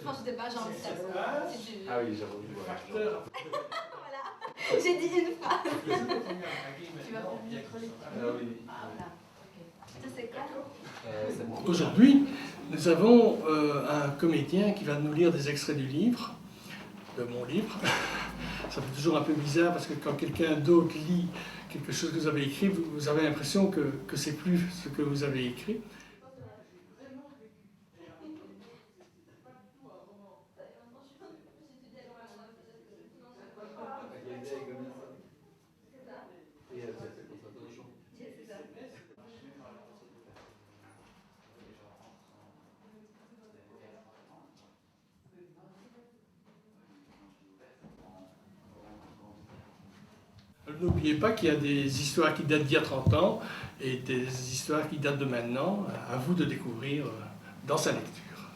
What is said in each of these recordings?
tranche de page en métaphore, si tu veux. Ah oui, j'ai envie de voir. Voilà, j'ai dit une phrase. Tu vas faire notre lecture. Ah oui. Ah voilà, ok. Ça c'est quoi? Aujourd'hui, nous avons un comédien qui va nous lire des extraits du livre, de mon livre. Ça fait toujours un peu bizarre parce que quand quelqu'un d'autre lit quelque chose que vous avez écrit, vous avez l'impression que c'est plus ce que vous avez écrit. N'oubliez pas qu'il y a des histoires qui datent d'il y a 30 ans et des histoires qui datent de maintenant. À vous de découvrir dans sa lecture.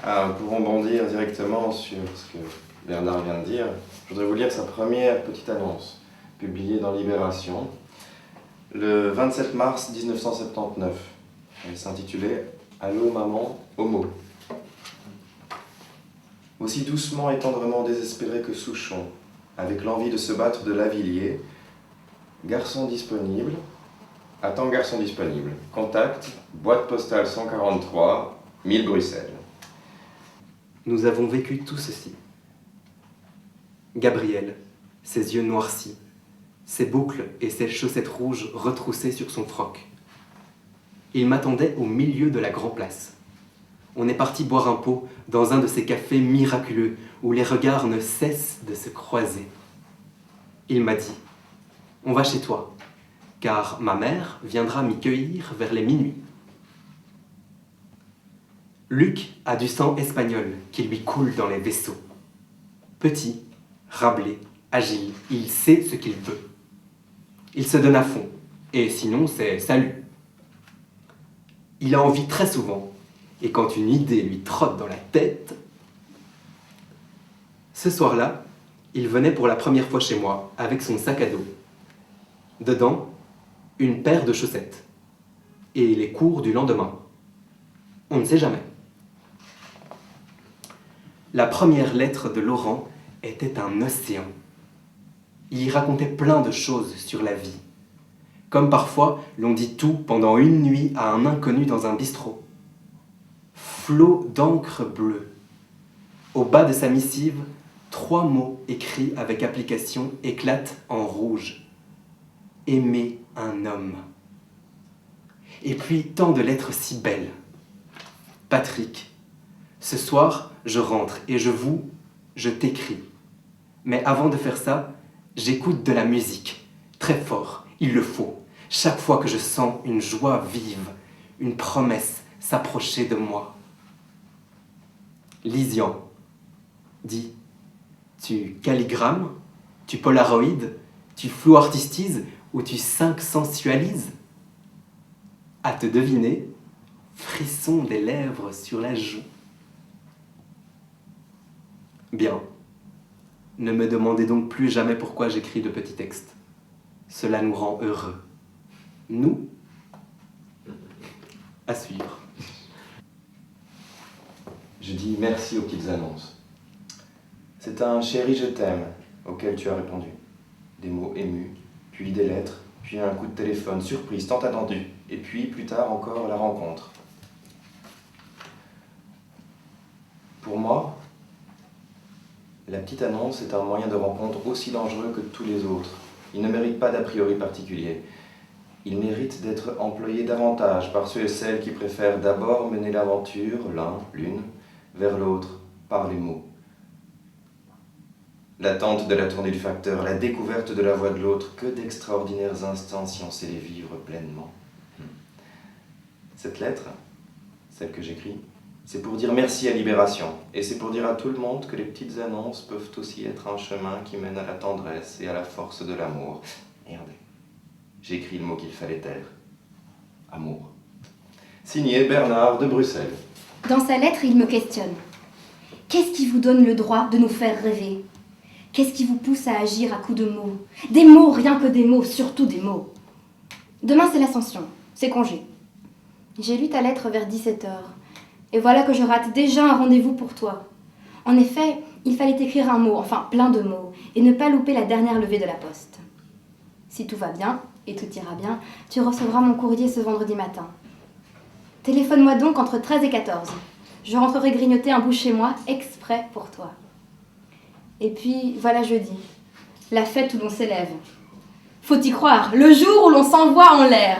Ah, pour rebondir directement sur ce que Bernard vient de dire, je voudrais vous lire sa première petite annonce, publiée dans Libération, le 27 mars 1979. Elle s'intitulait « Allô maman, homo ». Aussi doucement et tendrement désespéré que Souchon, avec l'envie de se battre de Lavilliers, garçon disponible, attends garçon disponible, contact, boîte postale 143, 1000 Bruxelles. Nous avons vécu tout ceci. Gabriel, ses yeux noircis, ses boucles et ses chaussettes rouges retroussées sur son froc. Il m'attendait au milieu de la Grand Place. On est parti boire un pot dans un de ces cafés miraculeux où les regards ne cessent de se croiser. Il m'a dit « On va chez toi, car ma mère viendra m'y cueillir vers les minuit. » Luc a du sang espagnol qui lui coule dans les vaisseaux. Petit, râblé, agile, il sait ce qu'il veut. Il se donne à fond, et sinon c'est salut. Il a envie très souvent, et quand une idée lui trotte dans la tête... Ce soir-là, il venait pour la première fois chez moi avec son sac à dos. Dedans, une paire de chaussettes. Et les cours du lendemain. On ne sait jamais. La première lettre de Laurent était un océan. Il y racontait plein de choses sur la vie. Comme parfois, l'on dit tout pendant une nuit à un inconnu dans un bistrot. Flot d'encre bleue. Au bas de sa missive, 3 mots écrits avec application éclatent en rouge. Aimer un homme. Et puis tant de lettres si belles. Patrick, ce soir, je rentre et je t'écris. Mais avant de faire ça, j'écoute de la musique. Très fort, il le faut. Chaque fois que je sens une joie vive, une promesse s'approcher de moi. Lysian dit, tu calligrammes, tu polaroïdes, tu flou-artistises ou tu cinq-sensualises? À te deviner, frisson des lèvres sur la joue. Bien. Ne me demandez donc plus jamais pourquoi j'écris de petits textes. Cela nous rend heureux. Nous, à suivre. Je dis merci aux petites annonces. C'est un chéri je t'aime auquel tu as répondu. Des mots émus, puis des lettres, puis un coup de téléphone, surprise, tant attendu, et puis plus tard encore la rencontre. Pour moi, la petite annonce est un moyen de rencontre aussi dangereux que tous les autres. Il ne mérite pas d'a priori particulier. Il mérite d'être employé davantage par ceux et celles qui préfèrent d'abord mener l'aventure, l'un, l'une, vers l'autre, par les mots. L'attente de la tournée du facteur, la découverte de la voix de l'autre, que d'extraordinaires instants si on sait les vivre pleinement. Cette lettre, celle que j'écris, c'est pour dire merci à Libération, et c'est pour dire à tout le monde que les petites annonces peuvent aussi être un chemin qui mène à la tendresse et à la force de l'amour. Regardez, j'ai écrit le mot qu'il fallait taire. Amour. Signé Bernard de Bruxelles. Dans sa lettre, il me questionne. Qu'est-ce qui vous donne le droit de nous faire rêver? Qu'est-ce qui vous pousse à agir à coups de mots? Des mots, rien que des mots, surtout des mots. Demain, c'est l'Ascension, c'est congé. J'ai lu ta lettre vers 17h. Et voilà que je rate déjà un rendez-vous pour toi. En effet, il fallait écrire un mot, enfin plein de mots, et ne pas louper la dernière levée de la poste. Si tout va bien, et tout ira bien, tu recevras mon courrier ce vendredi matin. Téléphone-moi donc entre 13 et 14. Je rentrerai grignoter un bout chez moi, exprès pour toi. Et puis, voilà jeudi, la fête où l'on s'élève. Faut y croire, le jour où l'on s'envoie en l'air.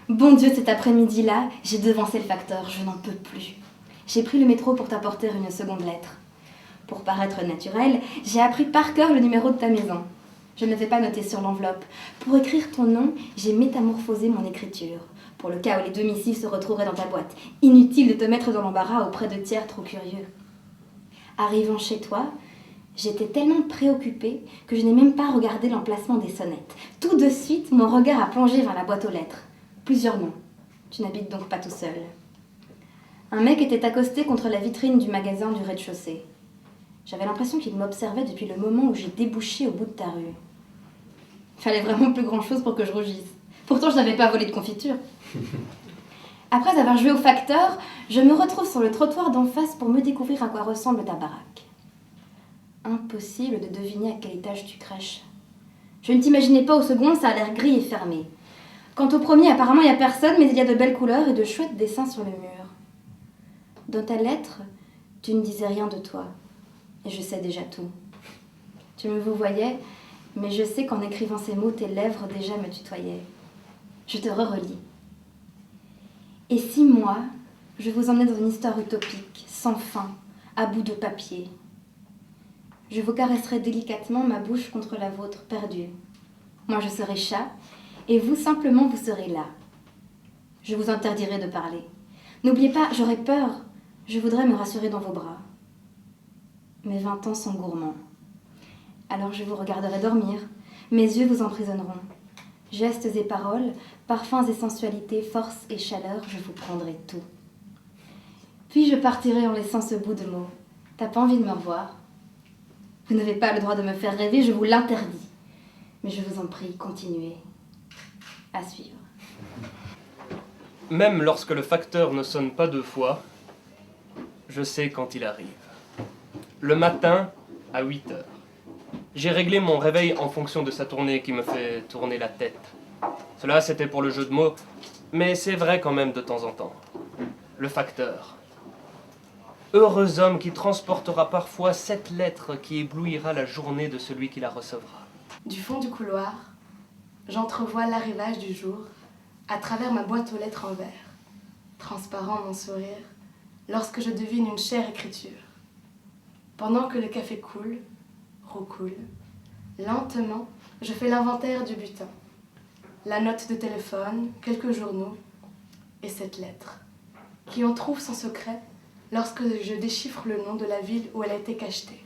Bon Dieu, cet après-midi-là, j'ai devancé le facteur, je n'en peux plus. J'ai pris le métro pour t'apporter une seconde lettre. Pour paraître naturel, j'ai appris par cœur le numéro de ta maison. Je ne l'avais pas noté sur l'enveloppe. Pour écrire ton nom, j'ai métamorphosé mon écriture, pour le cas où les deux missives se retrouveraient dans ta boîte. Inutile de te mettre dans l'embarras auprès de tiers trop curieux. Arrivant chez toi, j'étais tellement préoccupée que je n'ai même pas regardé l'emplacement des sonnettes. Tout de suite, mon regard a plongé vers la boîte aux lettres. Plusieurs noms. Tu n'habites donc pas tout seul. Un mec était accosté contre la vitrine du magasin du rez-de-chaussée. J'avais l'impression qu'il m'observait depuis le moment où j'ai débouché au bout de ta rue. Il fallait vraiment plus grand-chose pour que je rougisse. Pourtant, je n'avais pas volé de confiture. Après avoir joué au facteur, je me retrouve sur le trottoir d'en face pour me découvrir à quoi ressemble ta baraque. Impossible de deviner à quel étage tu crèches. Je ne t'imaginais pas au second, ça a l'air gris et fermé. Quant au premier, apparemment, il n'y a personne, mais il y a de belles couleurs et de chouettes dessins sur le mur. Dans ta lettre, tu ne disais rien de toi. Et je sais déjà tout. Tu me vous voyais, mais je sais qu'en écrivant ces mots, tes lèvres déjà me tutoyaient. Je te relis. Et si moi, je vous emmenais dans une histoire utopique, sans fin, à bout de papier? Je vous caresserai délicatement ma bouche contre la vôtre perdue. Moi, je serai chat, et vous, simplement, vous serez là. Je vous interdirai de parler. N'oubliez pas, j'aurai peur. Je voudrais me rassurer dans vos bras. Mes 20 ans sont gourmands. Alors je vous regarderai dormir. Mes yeux vous emprisonneront. Gestes et paroles, parfums et sensualité, force et chaleur, je vous prendrai tout. Puis je partirai en laissant ce bout de mot. T'as pas envie de me revoir? Vous n'avez pas le droit de me faire rêver, je vous l'interdis. Mais je vous en prie, continuez. À suivre. Même lorsque le facteur ne sonne pas 2 fois, je sais quand il arrive. Le matin, à 8 heures. J'ai réglé mon réveil en fonction de sa tournée qui me fait tourner la tête. Cela, c'était pour le jeu de mots, mais c'est vrai quand même de temps en temps. Le facteur. Heureux homme qui transportera parfois cette lettre qui éblouira la journée de celui qui la recevra. Du fond du couloir, j'entrevois l'arrivage du jour à travers ma boîte aux lettres en verre. Transparent mon sourire, lorsque je devine une chère écriture. Pendant que le café coule, recoule, lentement, je fais l'inventaire du butin. La note de téléphone, quelques journaux, et cette lettre, qui en trouve son secret lorsque je déchiffre le nom de la ville où elle a été cachetée.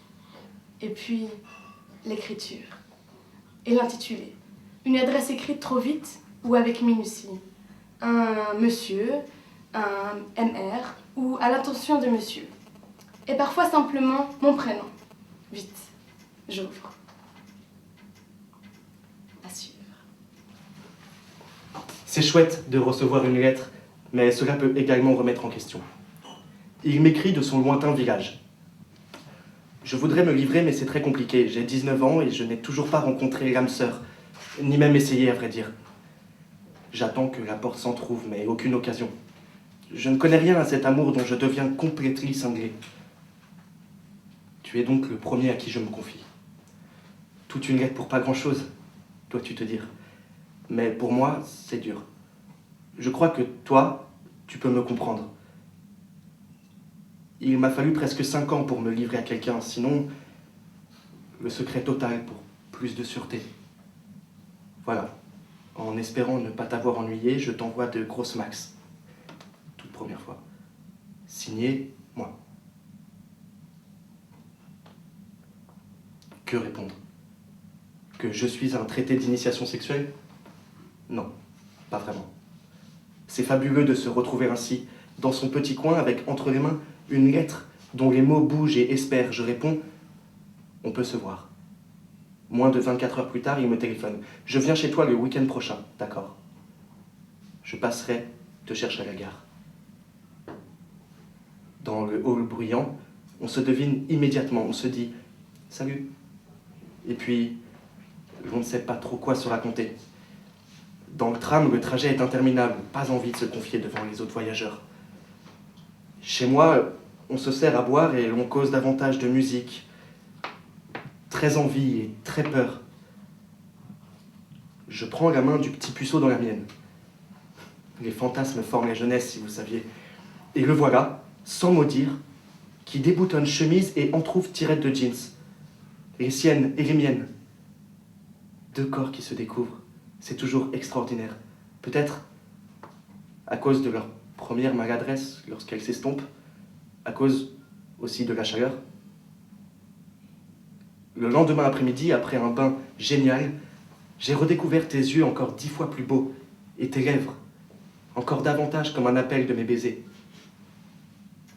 Et puis, l'écriture. Et l'intitulé. Une adresse écrite trop vite ou avec minutie. Un monsieur, un MR ou à l'intention de monsieur. Et parfois simplement mon prénom. Vite, j'ouvre. À suivre. C'est chouette de recevoir une lettre, mais cela peut également remettre en question. Il m'écrit de son lointain village. Je voudrais me livrer, mais c'est très compliqué. J'ai 19 ans et je n'ai toujours pas rencontré l'âme sœur, ni même essayé, à vrai dire. J'attends que la porte s'entrouvre, mais aucune occasion. Je ne connais rien à cet amour dont je deviens complètement cinglé. Tu es donc le premier à qui je me confie. Toute une lettre pour pas grand-chose, dois-tu te dire. Mais pour moi, c'est dur. Je crois que toi, tu peux me comprendre. Il m'a fallu presque 5 ans pour me livrer à quelqu'un, sinon, le secret total pour plus de sûreté. Voilà. En espérant ne pas t'avoir ennuyé, je t'envoie de grosses max. Toute première fois. Signé, moi. Que répondre? Que je suis un traité d'initiation sexuelle? Non, pas vraiment. C'est fabuleux de se retrouver ainsi, dans son petit coin, avec entre les mains une lettre dont les mots bougent et espèrent. Je réponds, on peut se voir. Moins de 24 heures plus tard, il me téléphone. Je viens chez toi le week-end prochain, d'accord. Je passerai te chercher à la gare. Dans le hall bruyant, on se devine immédiatement, on se dit « Salut ». Et puis, on ne sait pas trop quoi se raconter. Dans le tram, le trajet est interminable, pas envie de se confier devant les autres voyageurs. Chez moi, on se sert à boire et l'on cause davantage de musique. Très envie et très peur. Je prends la main du petit puceau dans la mienne. Les fantasmes forment la jeunesse, si vous saviez. Et le voilà, sans mot dire, qui déboutonne chemise et entr'ouvre tirette de jeans. Les siennes et les miennes. Deux corps qui se découvrent. C'est toujours extraordinaire. Peut-être à cause de leur première maladresse lorsqu'elle s'estompe, à cause aussi de la chaleur. Le lendemain après-midi, après un bain génial, j'ai redécouvert tes yeux encore 10 fois plus beaux, et tes lèvres, encore davantage comme un appel de mes baisers.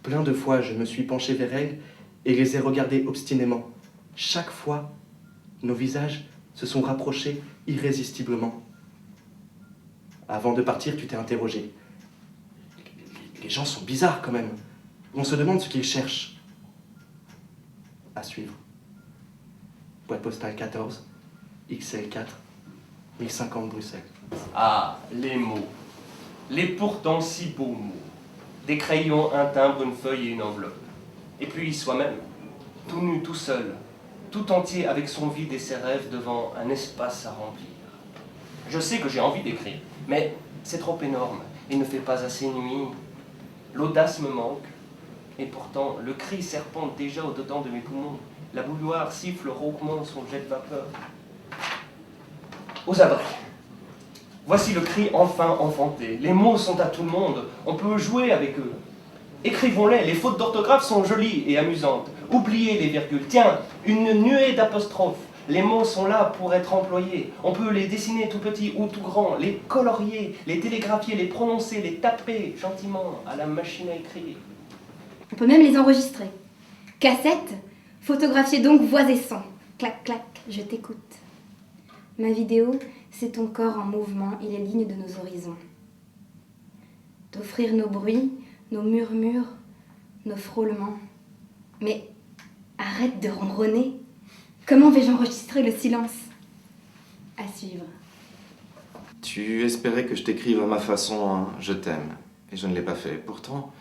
Plein de fois, je me suis penché vers elles et les ai regardées obstinément. Chaque fois, nos visages se sont rapprochés irrésistiblement. Avant de partir, tu t'es interrogé. Les gens sont bizarres quand même. On se demande ce qu'ils cherchent. À suivre. Boîte postale 14, XL4, 1050 Bruxelles. Ah, les mots. Les pourtant si beaux mots. Des crayons, un timbre, une feuille et une enveloppe. Et puis soi-même, tout nu, tout seul, tout entier avec son vide et ses rêves devant un espace à remplir. Je sais que j'ai envie d'écrire, mais c'est trop énorme. Il ne fait pas assez nuit. L'audace me manque. Et pourtant, le cri serpente déjà au-dedans de mes poumons. La bouilloire siffle rauquement son jet de vapeur. Aux abris. Voici le cri enfin enfanté. Les mots sont à tout le monde. On peut jouer avec eux. Écrivons-les. Les fautes d'orthographe sont jolies et amusantes. Oubliez les virgules. Tiens, une nuée d'apostrophes. Les mots sont là pour être employés. On peut les dessiner tout petits ou tout grands, les colorier, les télégraphier, les prononcer, les taper gentiment à la machine à écrire. On peut même les enregistrer. Cassette, photographier donc voix et sang. Clac, clac, je t'écoute. Ma vidéo, c'est ton corps en mouvement et les lignes de nos horizons. T'offrir nos bruits, nos murmures, nos frôlements. Mais arrête de ronronner. Comment vais-je enregistrer le silence? À suivre. Tu espérais que je t'écrive à ma façon, hein, je t'aime. Et je ne l'ai pas fait. Pourtant,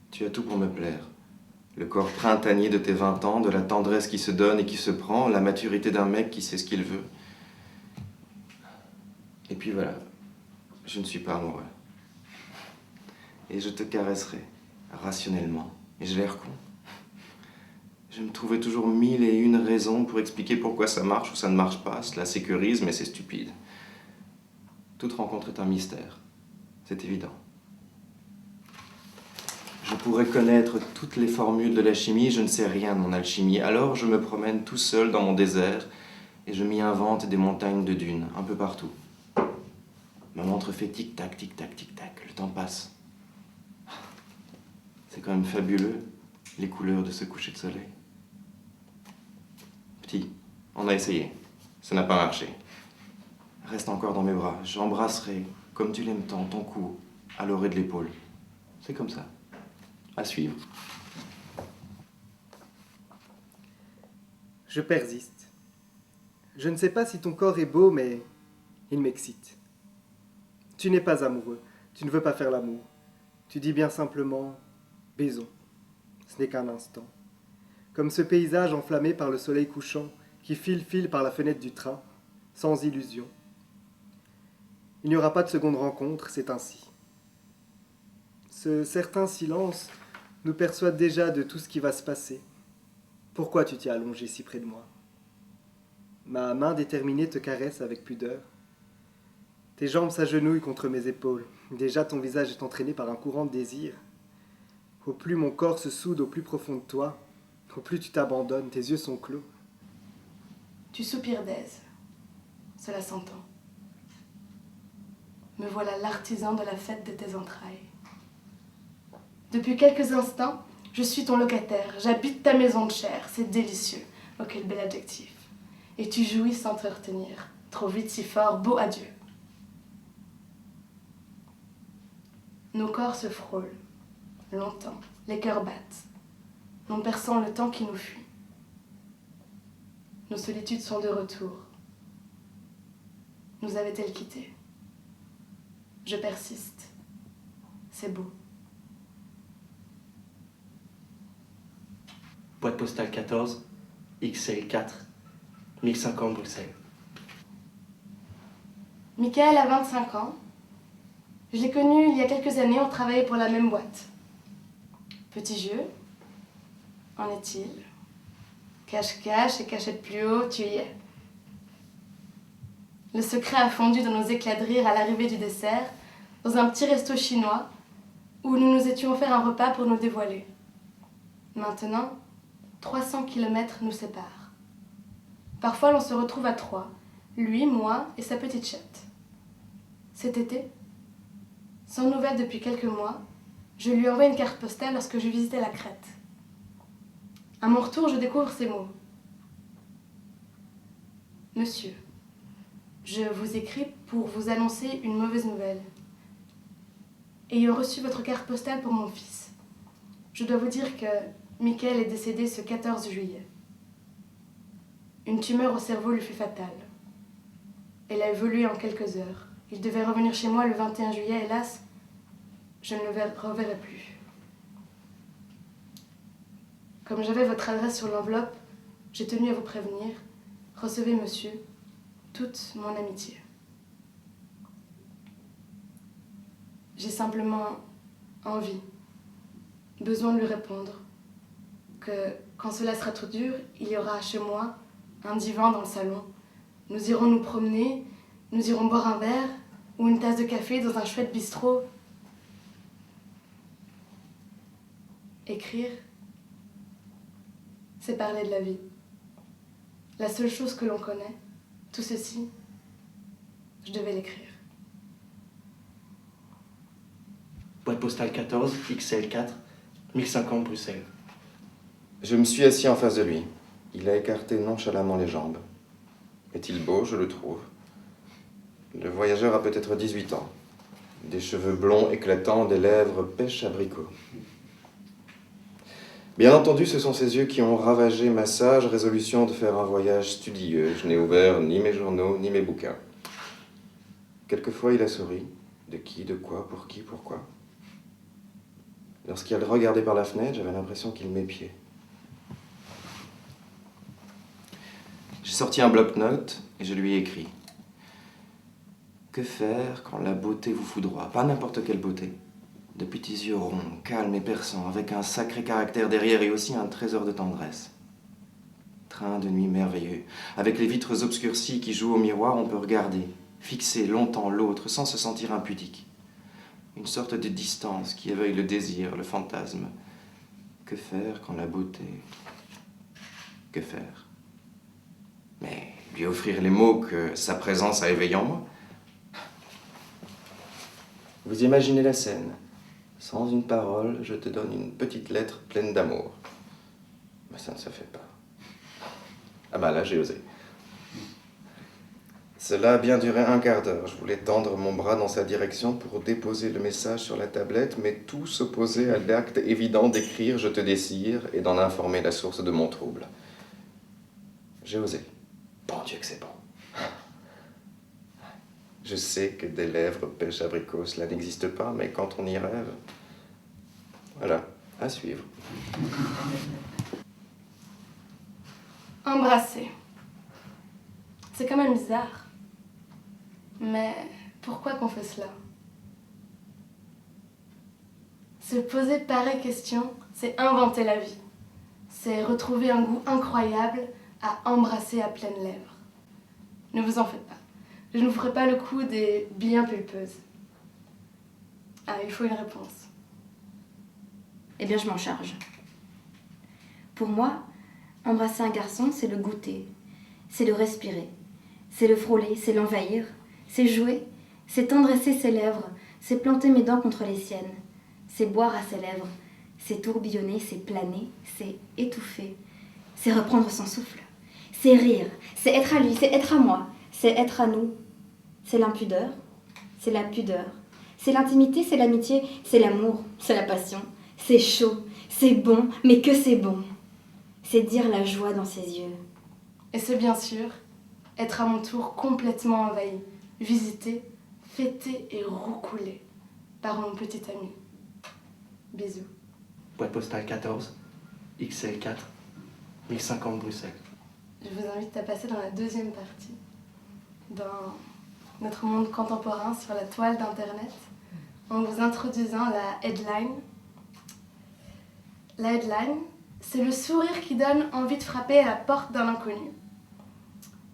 tu as tout pour me plaire. Le corps printanier de tes 20 ans, de la tendresse qui se donne et qui se prend, la maturité d'un mec qui sait ce qu'il veut. Et puis voilà, je ne suis pas amoureux. Et je te caresserai, rationnellement. Et j'ai l'air con. Je me trouvais toujours 1001 raisons pour expliquer pourquoi ça marche ou ça ne marche pas. Cela sécurise, mais c'est stupide. Toute rencontre est un mystère. C'est évident. Je pourrais connaître toutes les formules de la chimie, je ne sais rien de mon alchimie. Alors je me promène tout seul dans mon désert et je m'y invente des montagnes de dunes, un peu partout. Ma montre fait tic-tac, tic-tac, tic-tac. Le temps passe. C'est quand même fabuleux, les couleurs de ce coucher de soleil. Petit, on a essayé. Ça n'a pas marché. Reste encore dans mes bras. J'embrasserai, comme tu l'aimes tant, ton cou, à l'orée de l'épaule. C'est comme ça. À suivre. Je persiste. Je ne sais pas si ton corps est beau, mais il m'excite. Tu n'es pas amoureux. Tu ne veux pas faire l'amour. Tu dis bien simplement « baisons ». Ce n'est qu'un instant. Comme ce paysage enflammé par le soleil couchant qui file par la fenêtre du train, sans illusion. Il n'y aura pas de seconde rencontre, c'est ainsi. Ce certain silence nous persuade déjà de tout ce qui va se passer. Pourquoi tu t'es allongé si près de moi? Ma main déterminée te caresse avec pudeur. Tes jambes s'agenouillent contre mes épaules. Déjà ton visage est entraîné par un courant de désir. Au plus mon corps se soude au plus profond de toi, au plus tu t'abandonnes, tes yeux sont clos. Tu soupires d'aise. Cela s'entend. Me voilà l'artisan de la fête de tes entrailles. Depuis quelques instants, je suis ton locataire. J'habite ta maison de chair. C'est délicieux. Oh, quel bel adjectif. Et tu jouis sans te retenir. Trop vite, si fort, beau adieu. Nos corps se frôlent. longtemps, les cœurs battent, non perçant le temps qui nous fuit. Nos solitudes sont de retour. Nous avait-elle quittés? Je persiste. C'est beau. Boîte postale 14, XL4, 1050 Bruxelles. Michael a 25 ans. Je l'ai connu il y a quelques années, on travaillait pour la même boîte. Petit jeu, en est-il? Cache-cache et cachette plus haut, tu y es. Le secret a fondu dans nos éclats de rire à l'arrivée du dessert, dans un petit resto chinois, où nous nous étions offert un repas pour nous dévoiler. Maintenant, 300 km nous séparent. Parfois, l'on se retrouve à 3, lui, moi et sa petite chatte. Cet été, sans nouvelles depuis quelques mois, je lui envoie une carte postale lorsque je visitais la Crète. À mon retour, je découvre ces mots. Monsieur, je vous écris pour vous annoncer une mauvaise nouvelle. Ayant reçu votre carte postale pour mon fils, je dois vous dire que Michael est décédé ce 14 juillet. Une tumeur au cerveau lui fut fatale. Elle a évolué en quelques heures. Il devait revenir chez moi le 21 juillet, hélas, je ne le reverrai plus. Comme j'avais votre adresse sur l'enveloppe, j'ai tenu à vous prévenir. Recevez, monsieur, toute mon amitié. J'ai simplement envie, besoin de lui répondre, que quand cela sera trop dur, il y aura chez moi un divan dans le salon. Nous irons nous promener, nous irons boire un verre ou une tasse de café dans un chouette bistrot. Écrire, c'est parler de la vie. La seule chose que l'on connaît, tout ceci, je devais l'écrire. Boîte postale 14, XL4, 1050 Bruxelles. Je me suis assis en face de lui. Il a écarté nonchalamment les jambes. Est-il beau? Je le trouve. Le voyageur a peut-être 18 ans. Des cheveux blonds éclatants, des lèvres pêche abricot. Bien entendu, ce sont ces yeux qui ont ravagé ma sage résolution de faire un voyage studieux. Je n'ai ouvert ni mes journaux, ni mes bouquins. Quelquefois, il a souri. De qui, de quoi, pour qui, pourquoi. Lorsqu'il regardait par la fenêtre, j'avais l'impression qu'il m'épiait. J'ai sorti un bloc-notes et je lui ai écrit. Que faire quand la beauté vous foudroie? Pas n'importe quelle beauté. De petits yeux ronds, calmes et perçants, avec un sacré caractère derrière et aussi un trésor de tendresse. Train de nuit merveilleux. Avec les vitres obscurcies qui jouent au miroir, on peut regarder, fixer longtemps l'autre sans se sentir impudique. Une sorte de distance qui éveille le désir, le fantasme. Que faire quand la beauté... Que faire? Mais lui offrir les mots que sa présence a éveillés en moi. Vous imaginez la scène. Sans une parole, je te donne une petite lettre pleine d'amour. Mais ça ne se fait pas. Ah bah là, j'ai osé. Cela a bien duré un quart d'heure. Je voulais tendre mon bras dans sa direction pour déposer le message sur la tablette, mais tout s'opposait à l'acte évident d'écrire « Je te désire » et d'en informer la source de mon trouble. J'ai osé. Bon Dieu que c'est bon. Je sais que des lèvres pêche abricot, cela n'existe pas, mais quand on y rêve... Voilà, à suivre. Embrasser. C'est quand même bizarre. Mais pourquoi qu'on fait cela? Se poser pareille question, c'est inventer la vie. C'est retrouver un goût incroyable à embrasser à pleines lèvres. Ne vous en faites pas. Je ne vous ferai pas le coup des bien pulpeuses. Ah, il faut une réponse. Eh bien, je m'en charge. Pour moi, embrasser un garçon, c'est le goûter, c'est le respirer, c'est le frôler, c'est l'envahir, c'est jouer, c'est tendresser ses lèvres, c'est planter mes dents contre les siennes, c'est boire à ses lèvres, c'est tourbillonner, c'est planer, c'est étouffer, c'est reprendre son souffle, c'est rire, c'est être à lui, c'est être à moi, c'est être à nous, c'est l'impudeur, c'est la pudeur, c'est l'intimité, c'est l'amitié, c'est l'amour, c'est la passion, C'est chaud, c'est bon, mais que c'est bon. C'est dire la joie dans ses yeux. Et c'est bien sûr être à mon tour complètement envahi, visité, fêté et roucoulé par mon petit ami. Bisous. Boîte postale 14, XL4, 1050 Bruxelles. Je vous invite à passer dans la deuxième partie, dans notre monde contemporain sur la toile d'Internet, en vous introduisant la headline. La headline, c'est le sourire qui donne envie de frapper à la porte d'un inconnu.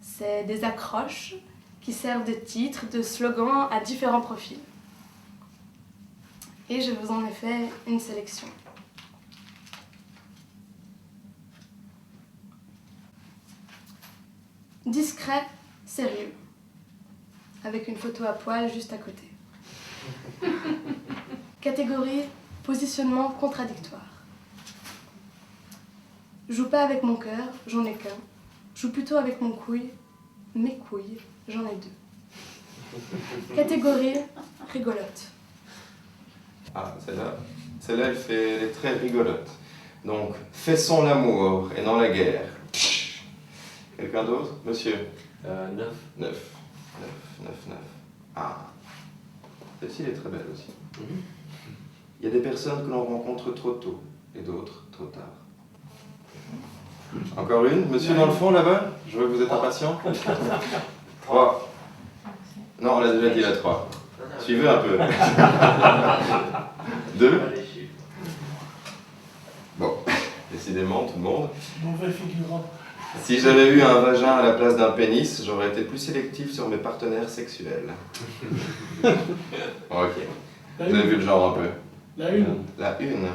C'est des accroches qui servent de titres, de slogans à différents profils. Et je vous en ai fait une sélection. Discret, sérieux, avec une photo à poil juste à côté. Catégorie, positionnement contradictoire. Joue pas avec mon cœur, j'en ai qu'un. Joue plutôt avec mon couille, mes couilles, j'en ai deux. Catégorie, rigolote. Ah, celle-là, elle est très rigolote. Donc, faisons l'amour et non la guerre. Quelqu'un d'autre? Monsieur? 9. 9. Ah, celle-ci, elle est très belle aussi. Il y a des personnes que l'on rencontre trop tôt et d'autres trop tard. Encore une? Monsieur dans le fond, là-bas? Je vois que vous êtes impatient. 3. Non, on l'a déjà dit la 3. Suivez un peu. 2. Bon, décidément, tout le monde. Mauvais figurant. Si j'avais eu un vagin à la place d'un pénis, j'aurais été plus sélectif sur mes partenaires sexuels. Ok. Vous avez vu le genre un peu? La une. La une.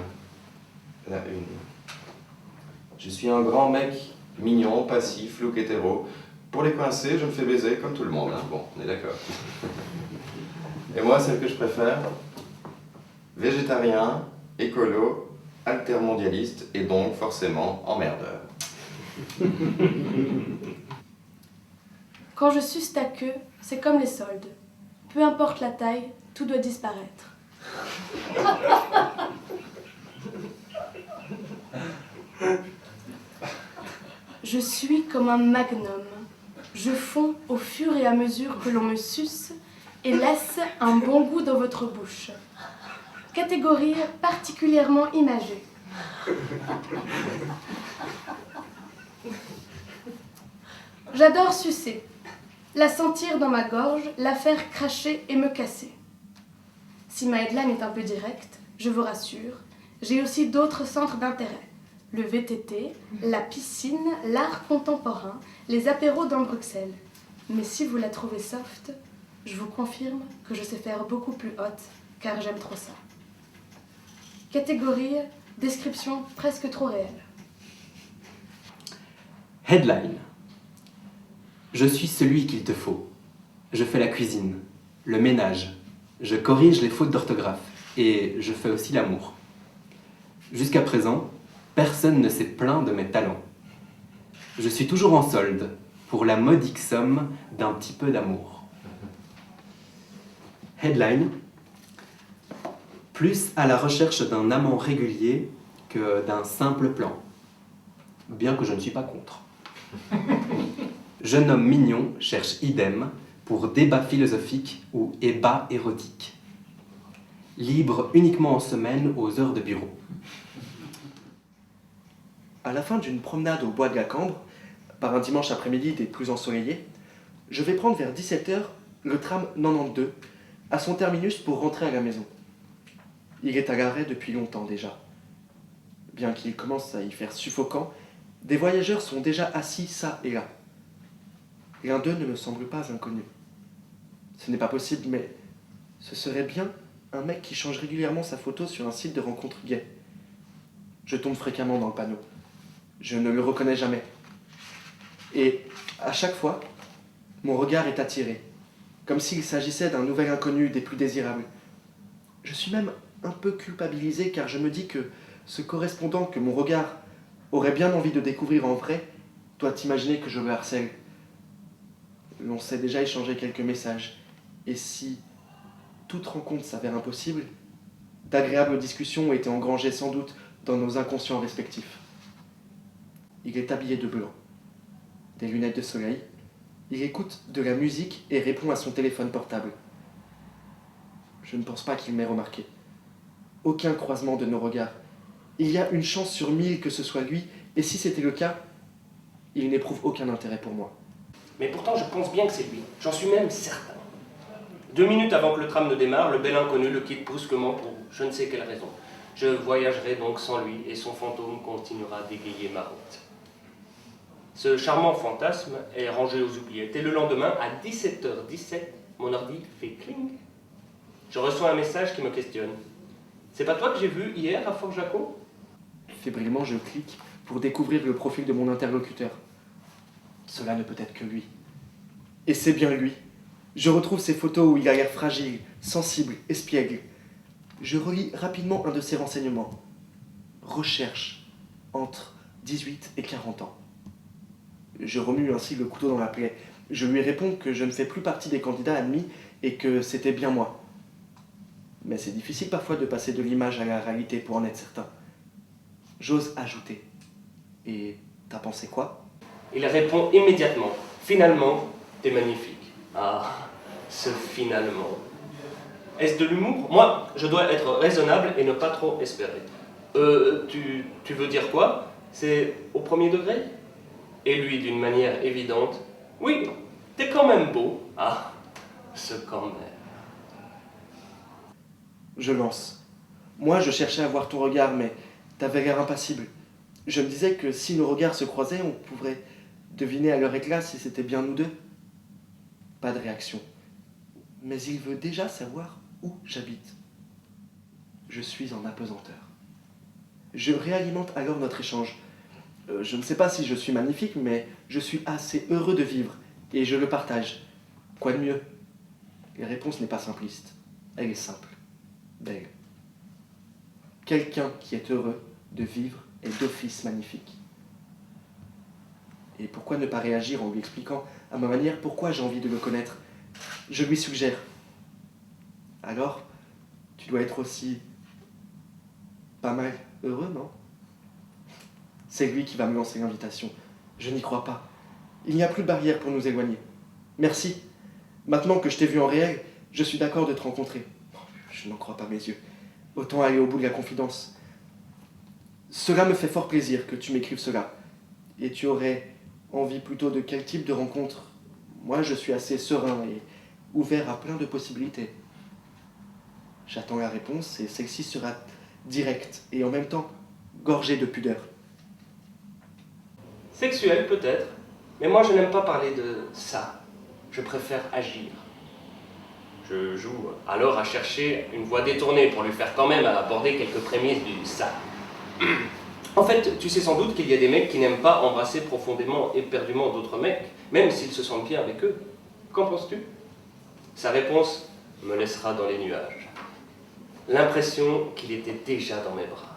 Je suis un grand mec, mignon, passif, look hétéro. Pour les coincer, je me fais baiser comme tout le monde. Hein. Bon, on est d'accord. Et moi, celle que je préfère, végétarien, écolo, altermondialiste et donc forcément emmerdeur. Quand je suce ta queue, c'est comme les soldes. Peu importe la taille, tout doit disparaître. Je suis comme un magnum. Je fonds au fur et à mesure que l'on me suce et laisse un bon goût dans votre bouche. Catégorie particulièrement imagée. J'adore sucer, la sentir dans ma gorge, la faire cracher et me casser. Si ma headline est un peu directe, je vous rassure, j'ai aussi d'autres centres d'intérêt. Le VTT, la piscine, l'art contemporain, les apéros dans Bruxelles. Mais si vous la trouvez soft, je vous confirme que je sais faire beaucoup plus haute, car j'aime trop ça. Catégorie, description presque trop réelle. Headline. Je suis celui qu'il te faut. Je fais la cuisine, le ménage, je corrige les fautes d'orthographe et je fais aussi l'amour. Jusqu'à présent, personne ne s'est plaint de mes talents. Je suis toujours en solde pour la modique somme d'un petit peu d'amour. Headline. Plus à la recherche d'un amant régulier que d'un simple plan. Bien que je ne suis pas contre. Jeune homme mignon cherche idem pour débat philosophique ou ébat érotique. Libre uniquement en semaine aux heures de bureau. À la fin d'une promenade au bois de la Cambre, par un dimanche après-midi des plus ensoleillés, je vais prendre vers 17h le tram 92 à son terminus pour rentrer à la maison. Il est à l'arrêt depuis longtemps déjà. Bien qu'il commence à y faire suffocant, des voyageurs sont déjà assis ça et là. L'un d'eux ne me semble pas inconnu. Ce n'est pas possible, mais ce serait bien un mec qui change régulièrement sa photo sur un site de rencontres gay. Je tombe fréquemment dans le panneau. Je ne le reconnais jamais. Et à chaque fois, mon regard est attiré, comme s'il s'agissait d'un nouvel inconnu des plus désirables. Je suis même un peu culpabilisé car je me dis que ce correspondant que mon regard aurait bien envie de découvrir en vrai doit imaginer que je le harcèle. L'on s'est déjà échangé quelques messages, et si toute rencontre s'avère impossible, D'agréables discussions étaient engrangées sans doute dans nos inconscients respectifs. Il est habillé de blanc, des lunettes de soleil, il écoute de la musique et répond à son téléphone portable. Je ne pense pas qu'il m'ait remarqué. Aucun croisement de nos regards. Il y a une chance sur 1000 que ce soit lui, et si c'était le cas, il n'éprouve aucun intérêt pour moi. Mais pourtant, je pense bien que c'est lui. J'en suis même certain. 2 minutes avant que le tram ne démarre, le bel inconnu le quitte brusquement pour je ne sais quelle raison. Je voyagerai donc sans lui et son fantôme continuera d'égayer ma route. Ce charmant fantasme est rangé aux oubliettes et le lendemain, à 17h17, mon ordi fait cling. Je reçois un message qui me questionne. C'est pas toi que j'ai vu hier à Fort Jaco ? Fébrilement, je clique pour découvrir le profil de mon interlocuteur. Cela ne peut être que lui. Et c'est bien lui. Je retrouve ces photos où il a l'air fragile, sensible, espiègle. Je relis rapidement un de ses renseignements. Recherche entre 18 et 40 ans. Je remue ainsi le couteau dans la plaie. Je lui réponds que je ne fais plus partie des candidats admis et que c'était bien moi. Mais c'est difficile parfois de passer de l'image à la réalité pour en être certain. J'ose ajouter. Et t'as pensé quoi ? Il répond immédiatement. Finalement, t'es magnifique. Ah, ce finalement. Est-ce de l'humour ? Moi, je dois être raisonnable et ne pas trop espérer. Tu veux dire quoi ? C'est au premier degré ? Et lui, d'une manière évidente, oui, t'es quand même beau. Ah, ce quand même. Je lance. Moi, je cherchais à voir ton regard, mais t'avais l'air impassible. Je me disais que si nos regards se croisaient, on pourrait deviner à leur éclat si c'était bien nous deux. Pas de réaction. Mais il veut déjà savoir où j'habite. Je suis en apesanteur. Je réalimente alors notre échange. Je ne sais pas si je suis magnifique, mais je suis assez heureux de vivre, et je le partage. Quoi de mieux ? La réponse n'est pas simpliste. Elle est simple. Belle. Quelqu'un qui est heureux de vivre est d'office magnifique. Et pourquoi ne pas réagir en lui expliquant à ma manière pourquoi j'ai envie de le connaître ? Je lui suggère. Alors, tu dois être aussi pas mal heureux, non ? C'est lui qui va me lancer l'invitation. Je n'y crois pas. Il n'y a plus de barrière pour nous éloigner. Merci. Maintenant que je t'ai vu en réel, je suis d'accord de te rencontrer. Je n'en crois pas mes yeux. Autant aller au bout de la confidence. Cela me fait fort plaisir que tu m'écrives cela. Et tu aurais envie plutôt de quel type de rencontre ? Moi, je suis assez serein et ouvert à plein de possibilités. J'attends la réponse et celle-ci sera directe et en même temps gorgée de pudeur. Sexuel peut-être, mais moi je n'aime pas parler de ça. Je préfère agir. Je joue alors à chercher une voie détournée pour lui faire quand même aborder quelques prémices du ça. En fait, tu sais sans doute qu'il y a des mecs qui n'aiment pas embrasser profondément, éperdument d'autres mecs, même s'ils se sentent bien avec eux. Qu'en penses-tu ? Sa réponse me laissera dans les nuages. L'impression qu'il était déjà dans mes bras.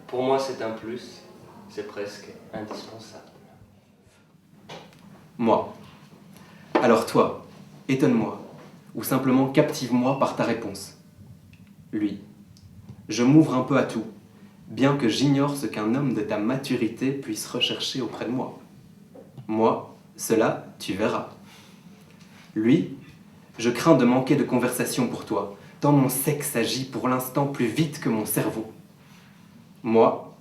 Pour moi, c'est un plus, c'est presque indispensable. Moi. Alors toi, étonne-moi, ou simplement captive-moi par ta réponse. Lui. Je m'ouvre un peu à tout, bien que j'ignore ce qu'un homme de ta maturité puisse rechercher auprès de moi. Moi, cela, tu verras. Lui, je crains de manquer de conversation pour toi, tant mon sexe agit pour l'instant plus vite que mon cerveau. Moi,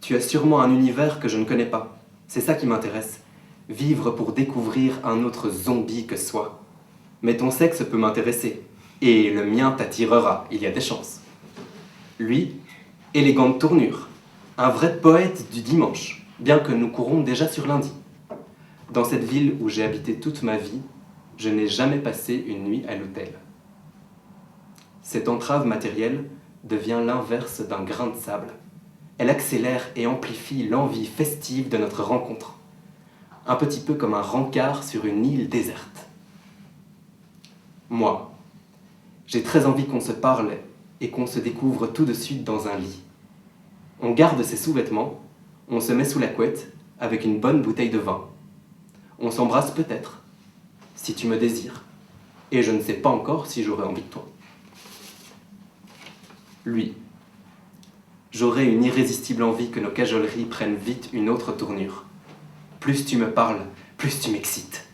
tu as sûrement un univers que je ne connais pas. C'est ça qui m'intéresse. Vivre pour découvrir un autre zombie que soi. Mais ton sexe peut m'intéresser. Et le mien t'attirera, il y a des chances. Lui, élégante tournure. Un vrai poète du dimanche, bien que nous courons déjà sur lundi. Dans cette ville où j'ai habité toute ma vie, je n'ai jamais passé une nuit à l'hôtel. Cette entrave matérielle devient l'inverse d'un grain de sable. Elle accélère et amplifie l'envie festive de notre rencontre. Un petit peu comme un rencard sur une île déserte. Moi, j'ai très envie qu'on se parle et qu'on se découvre tout de suite dans un lit. On garde ses sous-vêtements, on se met sous la couette avec une bonne bouteille de vin. On s'embrasse peut-être, si tu me désires. Et je ne sais pas encore si j'aurai envie de toi. Lui. J'aurais une irrésistible envie que nos cajoleries prennent vite une autre tournure. Plus tu me parles, plus tu m'excites.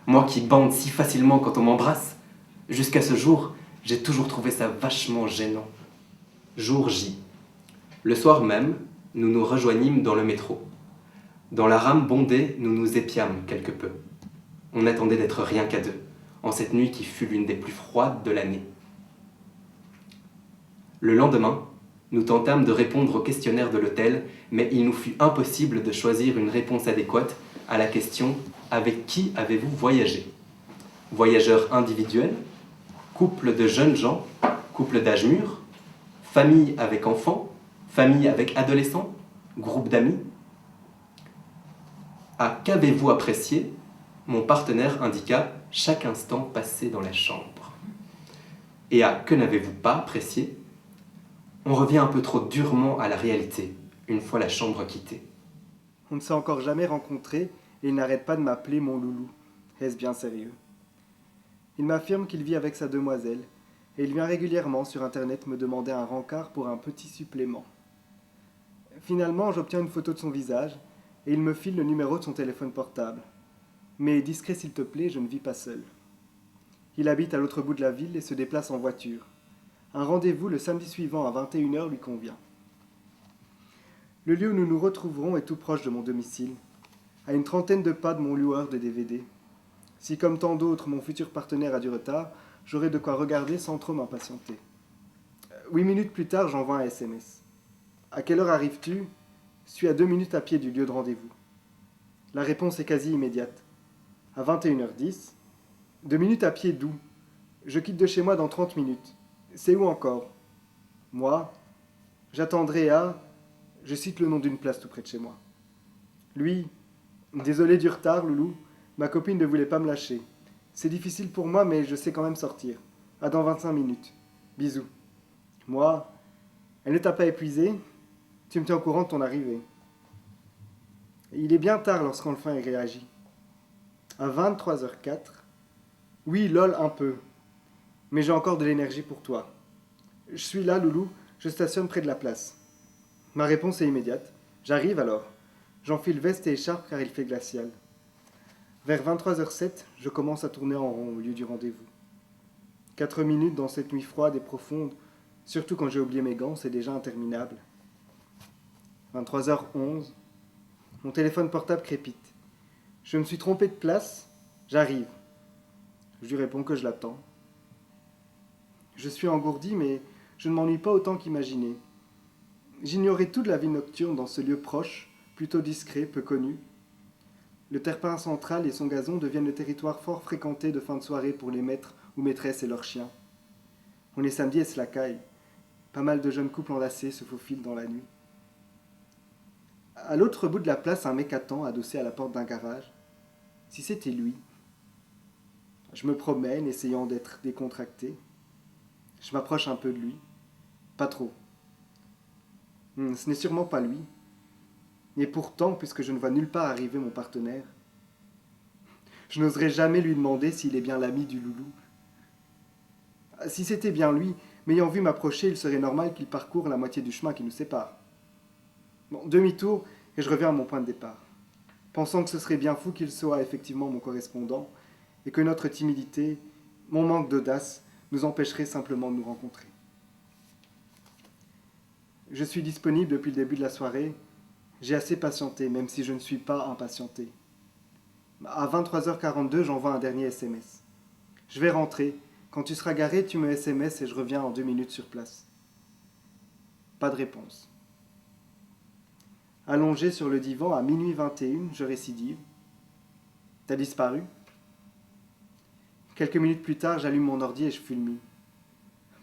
Moi qui bande si facilement quand on m'embrasse, jusqu'à ce jour, j'ai toujours trouvé ça vachement gênant. Jour J. Le soir même, nous nous rejoignîmes dans le métro. Dans la rame bondée, nous nous épiâmes quelque peu. On attendait d'être rien qu'à deux, en cette nuit qui fut l'une des plus froides de l'année. Le lendemain, nous tentâmes de répondre au questionnaire de l'hôtel, mais il nous fut impossible de choisir une réponse adéquate à la question « Avec qui avez-vous voyagé ?» Voyageurs individuels, couple de jeunes gens, couple d'âge mûr, famille avec enfants, famille avec adolescents, groupe d'amis. À qu'avez-vous apprécié ? Mon partenaire indiqua chaque instant passé dans la chambre. Et à que n'avez-vous pas apprécié ? On revient un peu trop durement à la réalité, une fois la chambre quittée. On ne s'est encore jamais rencontrés et il n'arrête pas de m'appeler mon loulou. Est-ce bien sérieux? Il m'affirme qu'il vit avec sa demoiselle et il vient régulièrement sur internet me demander un rencard pour un petit supplément. Finalement, j'obtiens une photo de son visage et il me file le numéro de son téléphone portable. Mais discret s'il te plaît, je ne vis pas seul. Il habite à l'autre bout de la ville et se déplace en voiture. Un rendez-vous le samedi suivant à 21h lui convient. Le lieu où nous nous retrouverons est tout proche de mon domicile, à une trentaine de pas de mon loueur de DVD. Si comme tant d'autres, mon futur partenaire a du retard, j'aurai de quoi regarder sans trop m'impatienter. 8 minutes plus tard, j'envoie un SMS. « À quelle heure arrives-tu ? Suis à 2 minutes à pied du lieu de rendez-vous. » La réponse est quasi immédiate. À 21h10, 2 minutes à pied d'où ? Je quitte de chez moi dans 30 minutes. C'est où encore ? Moi, j'attendrai à... Je cite le nom d'une place tout près de chez moi. Lui, désolé du retard, loulou, ma copine ne voulait pas me lâcher. C'est difficile pour moi, mais je sais quand même sortir. À dans 25 minutes. Bisous. Moi, elle ne t'a pas épuisé ? Tu me tiens au courant de ton arrivée. Il est bien tard lorsqu'enfin il réagit. À 23h04, oui, lol, un peu. Mais j'ai encore de l'énergie pour toi. Je suis là, loulou, je stationne près de la place. Ma réponse est immédiate. J'arrive alors. J'enfile veste et écharpe car il fait glacial. Vers 23h07, je commence à tourner en rond au lieu du rendez-vous. 4 minutes dans cette nuit froide et profonde, surtout quand j'ai oublié mes gants, c'est déjà interminable. 23h11, mon téléphone portable crépite. Je me suis trompé de place, j'arrive. Je lui réponds que je l'attends. Je suis engourdi, mais je ne m'ennuie pas autant qu'imaginé. J'ignorais tout de la vie nocturne dans ce lieu proche, plutôt discret, peu connu. Le terre-plein central et son gazon deviennent le territoire fort fréquenté de fin de soirée pour les maîtres ou maîtresses et leurs chiens. On est samedi et se la caille. Pas mal de jeunes couples enlacés se faufilent dans la nuit. À l'autre bout de la place, un mec attend, adossé à la porte d'un garage. Si c'était lui. Je me promène, essayant d'être décontracté. Je m'approche un peu de lui. Pas trop. Ce n'est sûrement pas lui. Et pourtant, puisque je ne vois nulle part arriver mon partenaire, je n'oserais jamais lui demander s'il est bien l'ami du loulou. Si c'était bien lui, m'ayant vu m'approcher, il serait normal qu'il parcourt la moitié du chemin qui nous sépare. Bon, demi-tour, et je reviens à mon point de départ, pensant que ce serait bien fou qu'il soit effectivement mon correspondant, et que notre timidité, mon manque d'audace, nous empêcherait simplement de nous rencontrer. Je suis disponible depuis le début de la soirée. J'ai assez patienté, même si je ne suis pas impatienté. À 23h42, j'envoie un dernier SMS. Je vais rentrer. Quand tu seras garé, tu me SMS et je reviens en 2 minutes sur place. Pas de réponse. Allongé sur le divan à minuit 21, je récidive. T'as disparu ? Quelques minutes plus tard, j'allume mon ordi et je fulmine.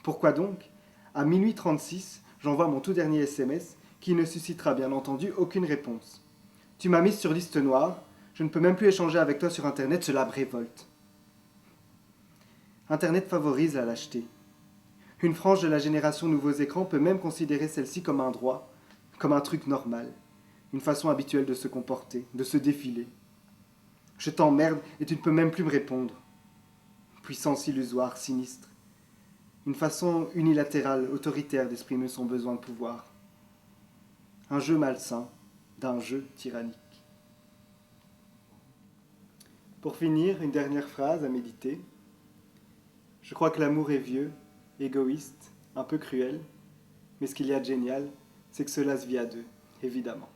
Pourquoi donc ? À minuit 36, j'envoie mon tout dernier SMS qui ne suscitera bien entendu aucune réponse. Tu m'as mise sur liste noire, je ne peux même plus échanger avec toi sur Internet, cela me révolte. Internet favorise la lâcheté. Une frange de la génération nouveaux écrans peut même considérer celle-ci comme un droit, comme un truc normal, une façon habituelle de se comporter, de se défiler. Je t'emmerde et tu ne peux même plus me répondre. Puissance illusoire, sinistre. une façon unilatérale, autoritaire d'exprimer son besoin de pouvoir. Un jeu malsain d'un jeu tyrannique. Pour finir, une dernière phrase à méditer. Je crois que l'amour est vieux, égoïste, un peu cruel, mais ce qu'il y a de génial, c'est que cela se vit à deux, évidemment.